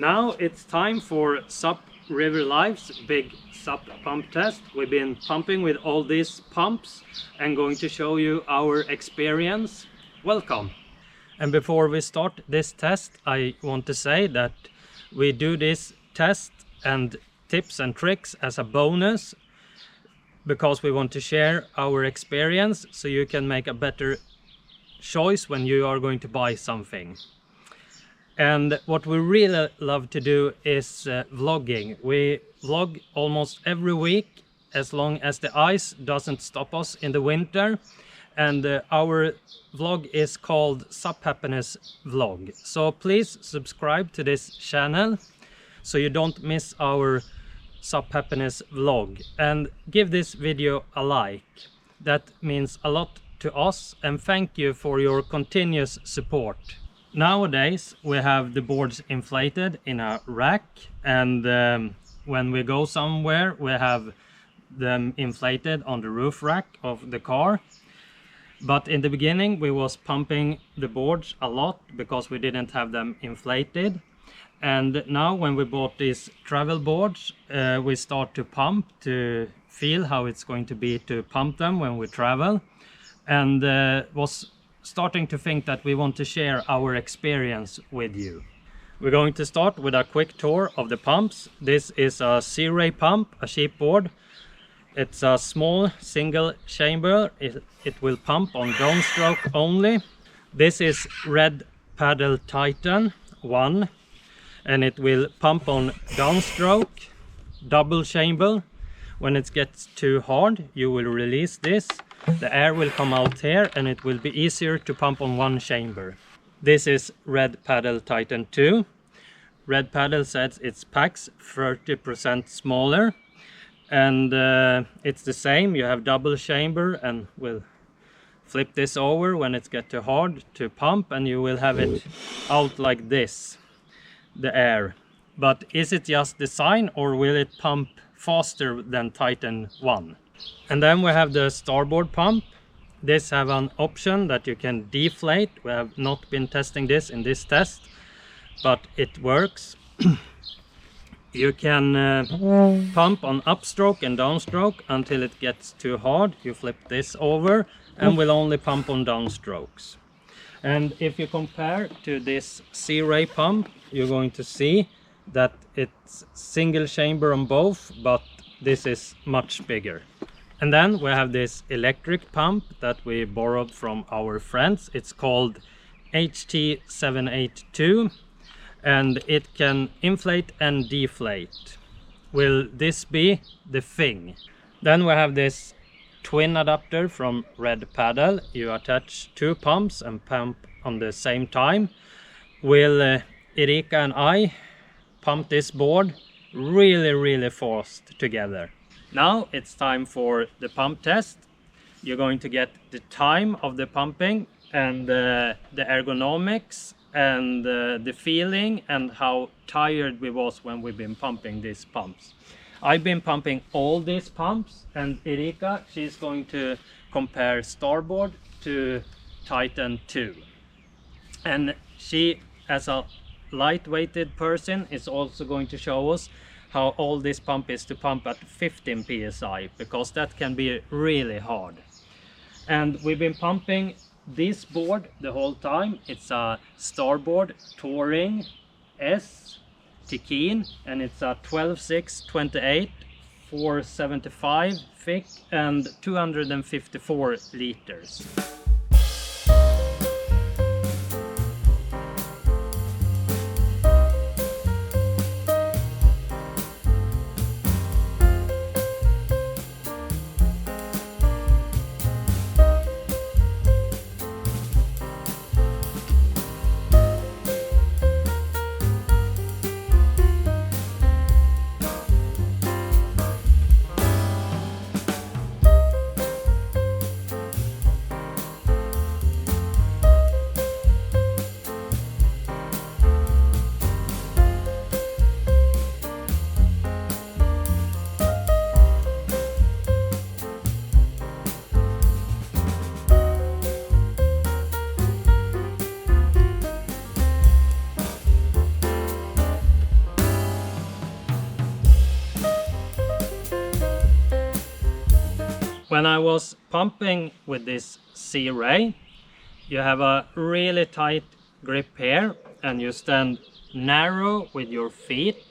Now it's time for SUP River Life's big SUP pump test. We've been pumping with all these pumps and going to show you our experience. Welcome! And before we start this test, I want to say that we do this test and tips and tricks as a bonus because we want to share our experience so you can make a better choice when you are going to buy something. And what we really love to do is vlogging. We vlog almost every week as long as the ice doesn't stop us in the winter. And our vlog is called SUP Happiness Vlog. So please subscribe to this channel so you don't miss our SUP Happiness Vlog. And give this video a like. That means a lot to us, and thank you for your continuous support. Nowadays we have the boards inflated in a rack, and when we go somewhere we have them inflated on the roof rack of the car. But in the beginning we was pumping the boards a lot because we didn't have them inflated. And now when we bought these travel boards, we start to pump to feel how it's going to be to pump them when we travel. And was starting to think that we want to share our experience with you. We're going to start with a quick tour of the pumps. This is a Zray pump, a cheap board. It's a small single chamber. It will pump on downstroke only. This is Red Paddle Titan 1, and it will pump on downstroke, double chamber. When it gets too hard, you will release this. The air will come out here and it will be easier to pump on one chamber. This is Red Paddle Titan 2. Red Paddle says its packs 30% smaller, and it's the same. You have double chamber, and we'll flip this over when it gets too hard to pump, and you will have it out like this, the air. But is it just design, or will it pump faster than Titan 1? And then we have the Starboard pump. This have an option that you can deflate. We have not been testing this in this test, but it works. You can pump on upstroke and downstroke until it gets too hard. You flip this over and will only pump on downstrokes. And if you compare to this Zray pump, you're going to see that it's single chamber on both, but this is much bigger. And then we have this electric pump that we borrowed from our friends. It's called HT782, and it can inflate and deflate. Will this be the thing? Then we have this twin adapter from Red Paddle. You attach two pumps and pump on the same time. Will Erika and I pump this board really fast together? Now it's time for the pump test. You're going to get the time of the pumping and the ergonomics and the feeling and how tired we was when we've been pumping these pumps. I've been pumping all these pumps, and Erika, she's going to compare Starboard to Titan 2. And she, as a lightweighted person, is also going to show us how all this pump is to pump at 15 psi, because that can be really hard. And we've been pumping this board the whole time. It's a Starboard Touring S Tiki, and it's a 12.6/28, 475 thick and 254 liters. When I was pumping with this Zray, you have a really tight grip here and you stand narrow with your feet,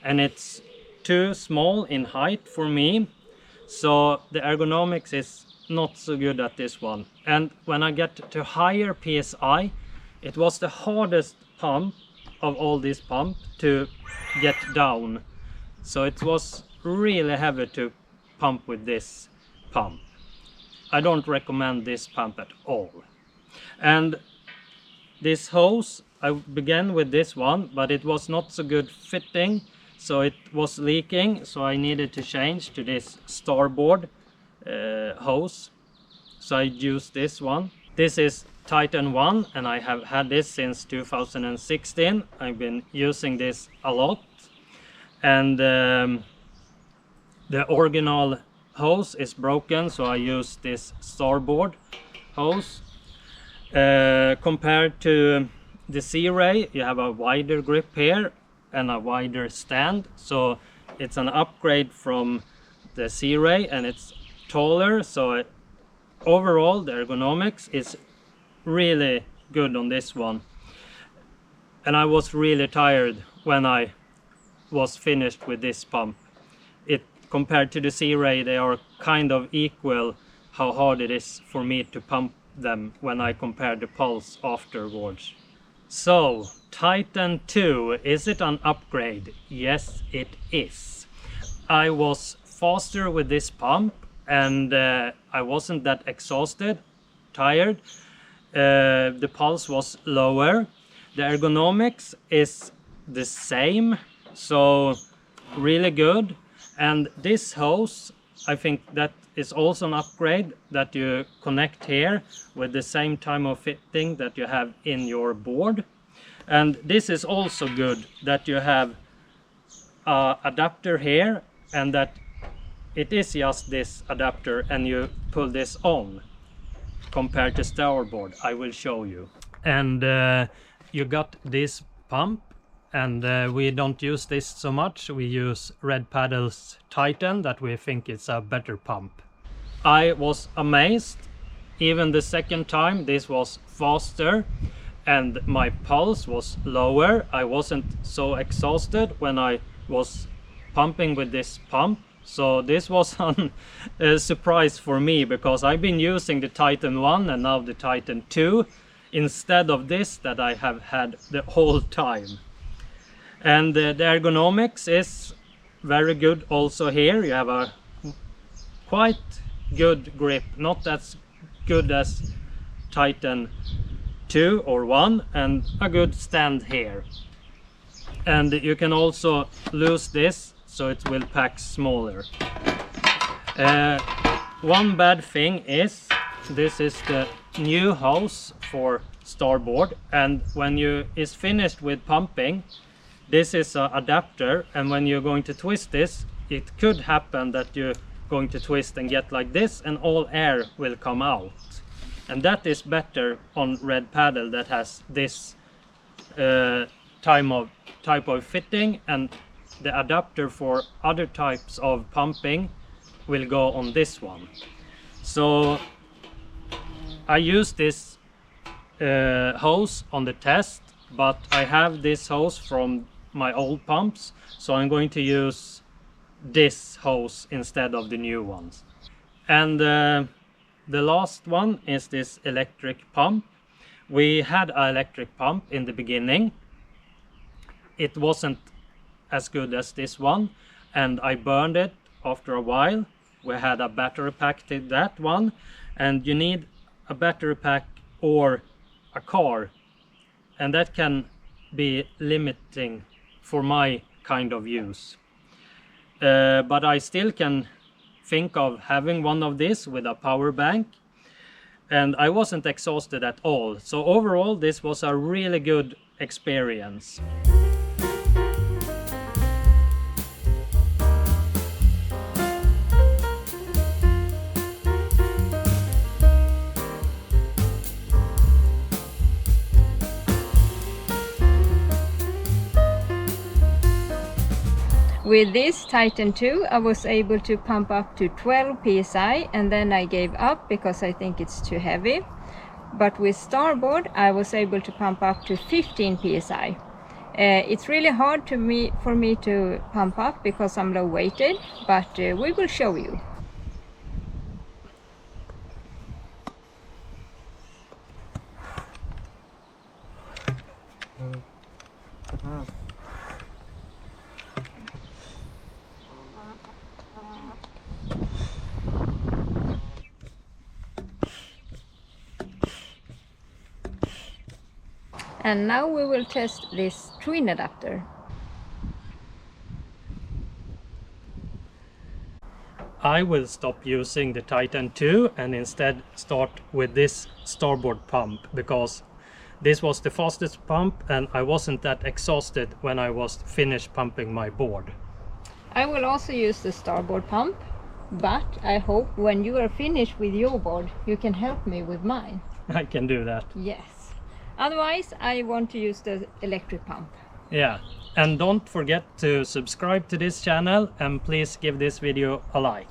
and it's too small in height for me, so the ergonomics is not so good at this one. And when I get to higher PSI, it was the hardest pump of all these pumps to get down, so it was really heavy to pump with this pump. I don't recommend this pump at all. And this hose, I began with this one, but it was not so good fitting, so it was leaking, so I needed to change to this Starboard hose. So I used this one. This is Titan 1 and I have had this since 2016. I've been using this a lot, and the original hose is broken, so I use this Starboard hose. Compared to the Zray, you have a wider grip here and a wider stand, so it's an upgrade from the Zray and it's taller, so overall the ergonomics is really good on this one. And I was really tired when I was finished with this pump. Compared to the Zray, they are kind of equal how hard it is for me to pump them when I compare the pulse afterwards. So, Titan 2, is it an upgrade? Yes, it is. I was faster with this pump and I wasn't that tired. The pulse was lower. The ergonomics is the same, so really good. And this hose, I think that is also an upgrade, that you connect here with the same time of fitting that you have in your board. And this is also good, that you have an adapter here and that it is just this adapter and you pull this on, compared to Starboard. I will show you. And you got this pump, and we don't use this so much. We use Red Paddle's Titan, that we think is a better pump. I was amazed. Even the second time this was faster and my pulse was lower. I wasn't so exhausted when I was pumping with this pump. So this was a surprise for me, because I've been using the Titan 1 and now the Titan 2 instead of this that I have had the whole time. And the ergonomics is very good also here. You have a quite good grip, not as good as Titan 2 or 1, and a good stand here. And you can also lose this, so it will pack smaller. One bad thing is, this is the new hose for Starboard, and when you is finished with pumping, this is an adapter, and when you're going to twist this, it could happen that you're going to twist and get like this, and all air will come out. And that is better on Red Paddle, that has this type of fitting, and the adapter for other types of pumping will go on this one. So I use this hose on the test, but I have this hose from my old pumps, so I'm going to use this hose instead of the new ones. And the last one is this electric pump. We had an electric pump in the beginning. It wasn't as good as this one, and I burned it after a while. We had a battery pack to that one, and you need a battery pack or a car, and that can be limiting for my kind of use. But I still can think of having one of these with a power bank, and I wasn't exhausted at all. So overall, this was a really good experience. With this Titan 2 I was able to pump up to 12 psi, and then I gave up because I think it's too heavy. But with Starboard I was able to pump up to 15 psi. It's really hard for me to pump up because I'm low weighted, but we will show you. And now we will test this twin adapter. I will stop using the Titan 2 and instead start with this Starboard pump, because this was the fastest pump and I wasn't that exhausted when I was finished pumping my board. I will also use the Starboard pump, but I hope when you are finished with your board you can help me with mine. I can do that. Yes. Otherwise I want to use the electric pump. Yeah, and don't forget to subscribe to this channel and please give this video a like.